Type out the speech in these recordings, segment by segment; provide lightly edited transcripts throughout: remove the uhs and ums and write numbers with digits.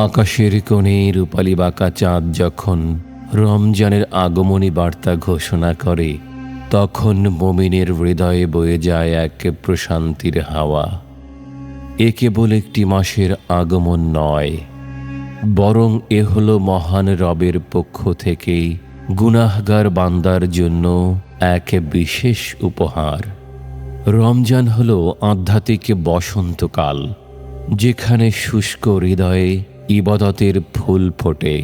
আকাশের কোণে রূপালী বাঁকা চাঁদ যখন রমজানের আগমনী বার্তা ঘোষণা করে, তখন মুমিনের হৃদয়ে বয়ে যায় এক প্রশান্তির হাওয়া। এ কেবল একটি মাসের আগমন নয়, বরং এ হলো মহান রবের পক্ষ থেকে গুনাহগার বান্দার জন্য এক বিশেষ উপহার। রমজান হলো আধ্যাত্মিক বসন্তকাল, যেখানে শুষ্ক হৃদয়ে ইবাদতের ফুল ফোটে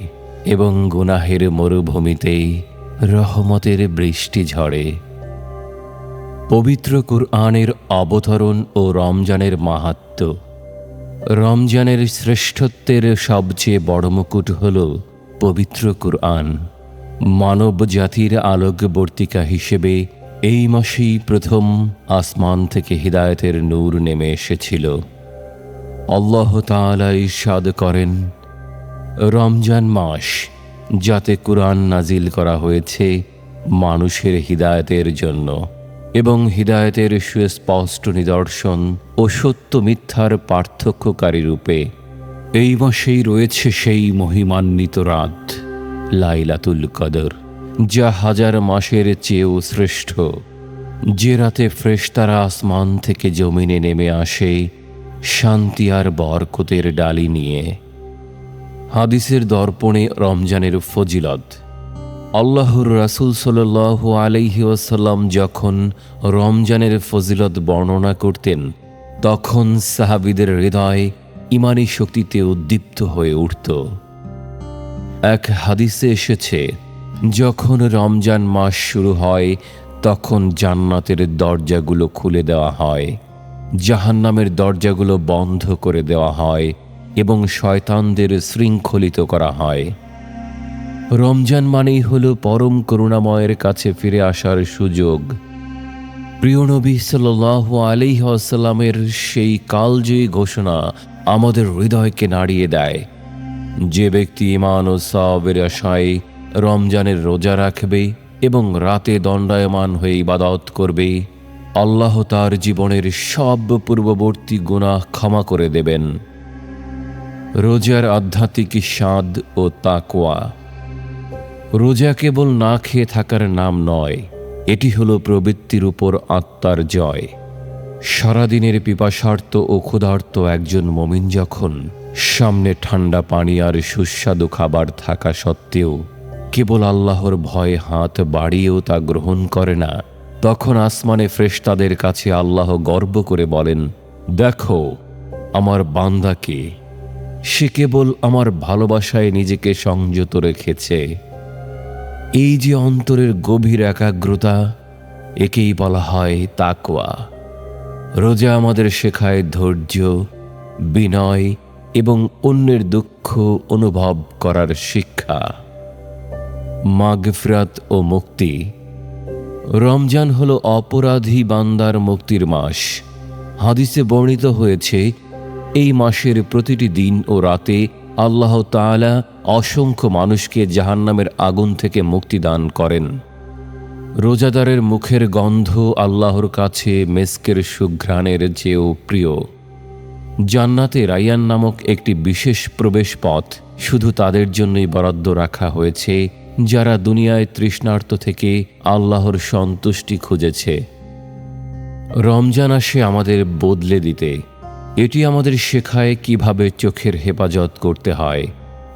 এবং গুনাহের মরুভূমিতে রহমতের বৃষ্টি ঝরে। পবিত্র কুরআনের অবতরণ ও রমজানের মাহাত্ম্য। রমজানের শ্রেষ্ঠত্বের সবচেয়ে বড় মুকুট হল পবিত্র কুরআন। মানব জাতির আলোকবর্তিকা হিসেবে এই মাসেই প্রথম আসমান থেকে হিদায়াতের নূর নেমে এসেছিল। আল্লাহ তাআলা ইরশাদ করেন, রমজান মাস যাতে কুরআন নাজিল করা হয়েছে মানুষের হিদায়াতের জন্য এবং হিদায়াতের সুস্পষ্ট নিদর্শন ও সত্য মিথ্যার পার্থক্যকারী রূপে। এই মাসেই রয়েছে সেই মহিমান্বিত রাত লাইলাতুল কদর, যা হাজার মাসের চেয়েও শ্রেষ্ঠ, যে রাতে ফেরেশতারা আসমান থেকে জমিনে নেমে আসে শান্তি আর বরকতের ডালি নিয়ে। হাদিসের দর্পণে রমজানের ফজিলত। আল্লাহর রাসূল সাল্লাল্লাহু আলাইহি ওয়াসাল্লাম যখন রমজানের ফজিলত বর্ণনা করতেন, তখন সাহাবীদের হৃদয় ঈমানী শক্তিতে উদ্দীপ্ত হয়ে উঠত। এক হাদিসে এসেছে, যখন রমজান মাস শুরু হয় তখন জান্নাতের দরজাগুলো খুলে দেওয়া হয়, জাহান্নামের দরজাগুলো বন্ধ করে দেওয়া হয় এবং শয়তানদের শৃঙ্খলিত করা হয়। রমজান মানেই হল পরম করুণাময়ের কাছে ফিরে আসার সুযোগ। প্রিয় নবী সাল্লাল্লাহু আলাইহি ওয়াসাল্লামের সেই কালজয়ী ঘোষণা আমাদের হৃদয়কে নাড়িয়ে দেয়, যে ব্যক্তি ঈমান ও সওয়াবের আশায় রমজানের রোজা রাখবে এবং রাতে দণ্ডায়মান হয়ে ইবাদত করবে, আল্লাহ তার জীবনের সব পূর্ববর্তী গুনাহ ক্ষমা করে দেবেন। রোজার আধ্যাত্মিক স্বাদ ও তাকওয়া। রোজা কেবল না খেয়ে থাকার নাম নয়, এটি হলো প্রবৃত্তির উপর আত্মার জয়। সারাদিনের পিপাসার্ত ও ক্ষুধার্ত একজন মুমিন যখন সামনে ঠান্ডা পানি আর সুস্বাদু খাবার থাকা সত্ত্বেও কেবল আল্লাহর ভয়ে হাত বাড়িয়েও তা গ্রহণ করে না, তখন আসমানে ফেরেশতাদের কাছে আল্লাহ গর্ব করে বলেন, দেখো আমার বান্দাকে, সে কেবল আমার ভালোবাসায় নিজেকে সংযত রেখেছে। এই যে অন্তরের গভীর একাগ্রতা, একেই বলা হয় তাকওয়া। রোজা আমাদের শেখায় ধৈর্য, বিনয় এবং অন্যের দুঃখ অনুভব করার শিক্ষা। মাগফিরাত ও মুক্তি। রমজান হলো অপরাধী বান্দার মুক্তির মাস। হাদিসে বর্ণিত হয়েছে, এই মাসের প্রতিটি দিন ও রাতে আল্লাহ তাআলা অসংখ্য মানুষকে জাহান্নামের আগুন থেকে মুক্তি দান করেন। রোজাদারের মুখের গন্ধ আল্লাহর কাছে মেস্কের সুঘ্রাণের চেয়েও প্রিয়। জান্নাতে রাইয়ান নামক একটি বিশেষ প্রবেশ পথ শুধু তাদের জন্যই বরাদ্দ রাখা হয়েছে, যারা দুনিয়ায় তৃষ্ণার্ত থেকে আল্লাহর সন্তুষ্টি খুঁজেছে। রমজান আসে আমাদের বদলে দিতে। এটি আমাদের শেখায় কিভাবে চোখের হেফাজত করতে হয়,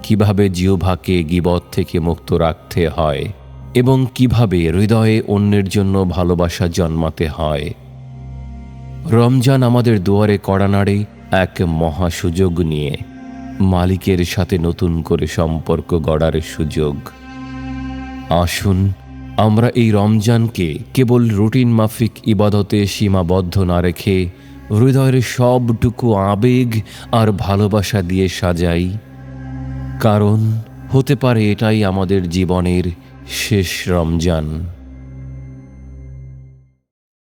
কিভাবে জিহ্বাকে গীবত থেকে মুক্ত রাখতে হয় এবং কিভাবে হৃদয়ে অন্যের জন্য ভালোবাসা জন্মাতে হয়। রমজান আমাদের দুয়ারে কড়া নাড়ে এক মহা সুযোগ নিয়ে, মালিকের সাথে নতুন করে সম্পর্ক গড়ার সুযোগ। আসুন আমরা এই রমজানকে কেবল রুটিন মাফিক ইবাদতে সীমাবদ্ধ না রেখে হৃদয়ের সবটুকু আবেগ আর ভালোবাসা দিয়ে সাজাই, কারণ হতে পারে এটাই আমাদের জীবনের শেষ রমজান।